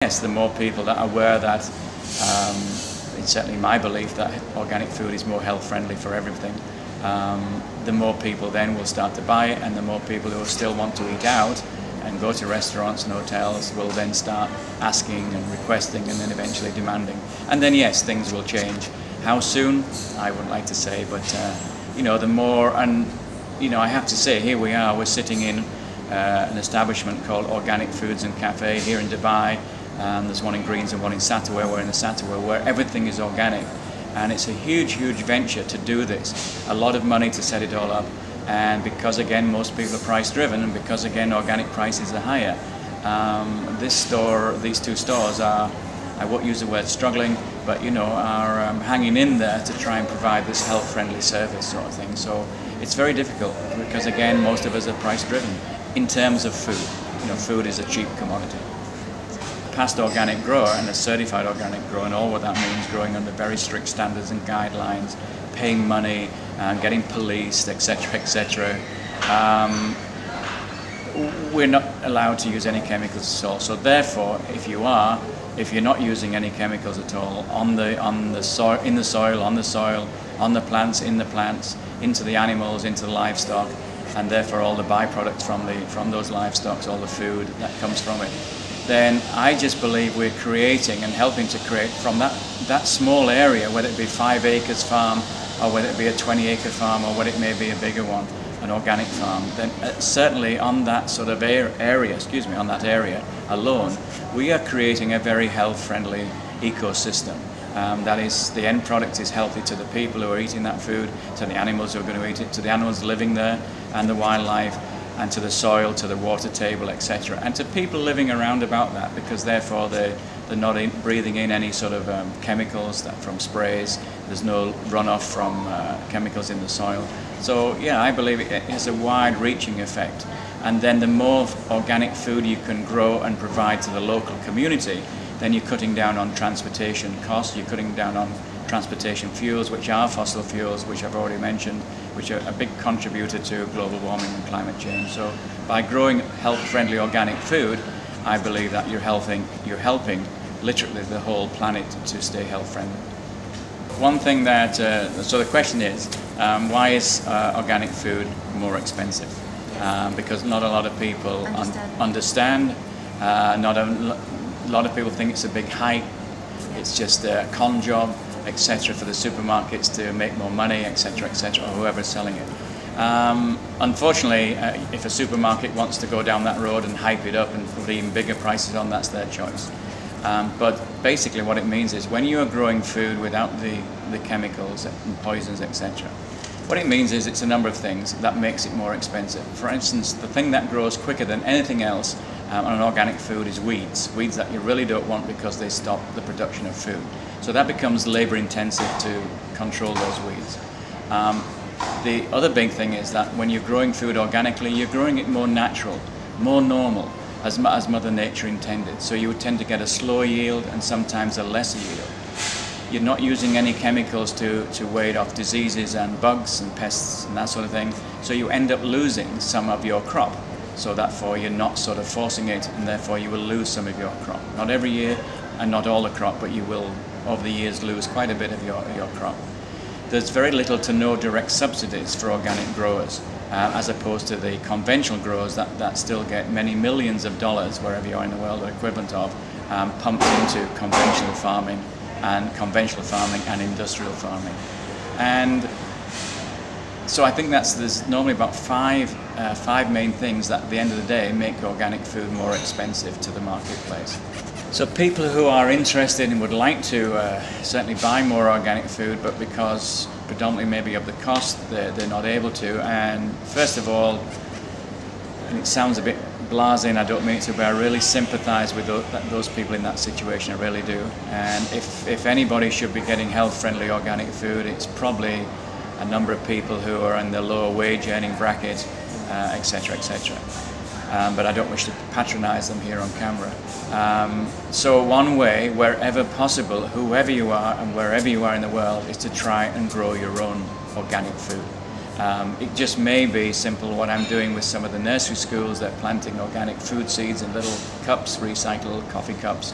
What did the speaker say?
Yes, the more people that are aware that, it's certainly my belief that organic food is more health friendly for everything, the more people then will start to buy it, and the more people who still want to eat out and go to restaurants and hotels will then start asking and requesting and then eventually demanding. And then yes, things will change. How soon? I wouldn't like to say, but you know, the more, and you know, I have to say, here we are, we're sitting in an establishment called Organic Foods and Cafe here in Dubai. There's one in Greens and one in Satawar. We're in the Satawar, where everything is organic, and it's a huge venture to do this. A lot of money to set it all up, and because again most people are price driven, and because again organic prices are higher, these two stores are, I won't use the word struggling, but you know, are hanging in there to try and provide this health friendly service sort of thing. So it's very difficult because again most of us are price driven in terms of food. You know, food is a cheap commodity. Past organic grower and a certified organic grower, and all what that means, growing under very strict standards and guidelines, paying money, getting policed, etc., etc. We're not allowed to use any chemicals at all. So therefore, if you're not using any chemicals at all on the soil, in the soil, on the soil, on the plants, in the plants, into the animals, into the livestock, and therefore all the byproducts from those livestock, all the food that comes from it, then I just believe we're creating and helping to create from that small area, whether it be 5 acres farm or whether it be a 20-acre farm or whether it may be a bigger one, an organic farm, then certainly on that sort of on that area alone, we are creating a very health-friendly ecosystem. That is, the end product is healthy to the people who are eating that food, to the animals who are going to eat it, to the animals living there and the wildlife, and to the soil, to the water table, etc., and to people living around about that, because therefore they're not breathing in any sort of chemicals from sprays. There's no runoff from chemicals in the soil. So yeah, I believe it has a wide-reaching effect. And then the more organic food you can grow and provide to the local community, then you're cutting down on transportation costs, you're cutting down on transportation fuels, which are fossil fuels, which I've already mentioned, which are a big contributor to global warming and climate change. So by growing health-friendly organic food, I believe that you're helping literally the whole planet to stay health-friendly. One thing that, so the question is, why is organic food more expensive? Because not a lot of people understand. Not a lot of people think it's a big hype. It's just a con job, etc., for the supermarkets to make more money, etc., etc., or whoever's selling it. Unfortunately, if a supermarket wants to go down that road and hype it up and put even bigger prices on, that's their choice. But basically what it means is when you are growing food without the chemicals and poisons, etc., what it means is it's a number of things that makes it more expensive. For instance, the thing that grows quicker than anything else on an organic food is weeds that you really don't want because they stop the production of food. So that becomes labor intensive to control those weeds. The other big thing is that when you're growing food organically, you're growing it more natural, more normal, as Mother Nature intended. So you would tend to get a slower yield and sometimes a lesser yield. You're not using any chemicals to ward off diseases and bugs and pests and that sort of thing. So you end up losing some of your crop. So therefore you're not sort of forcing it, and therefore you will lose some of your crop. Not every year and not all the crop, but you will over the years lose quite a bit of your crop. There's very little to no direct subsidies for organic growers, as opposed to the conventional growers that still get many millions of dollars wherever you are in the world, or equivalent of, pumped into conventional farming and industrial farming. And so I think there's normally about five main things that at the end of the day make organic food more expensive to the marketplace. So people who are interested and would like to certainly buy more organic food, but because predominantly maybe of the cost, they're not able to. And first of all, and it sounds a bit blasé, and I don't mean it to, but I really sympathise with those people in that situation, I really do. And if anybody should be getting health-friendly organic food, it's probably a number of people who are in the lower wage earning bracket, etc., etc. But I don't wish to patronise them here on camera. So one way, wherever possible, whoever you are and wherever you are in the world, is to try and grow your own organic food. It just may be simple what I'm doing with some of the nursery schools. They're planting organic food seeds in little cups, recycled coffee cups,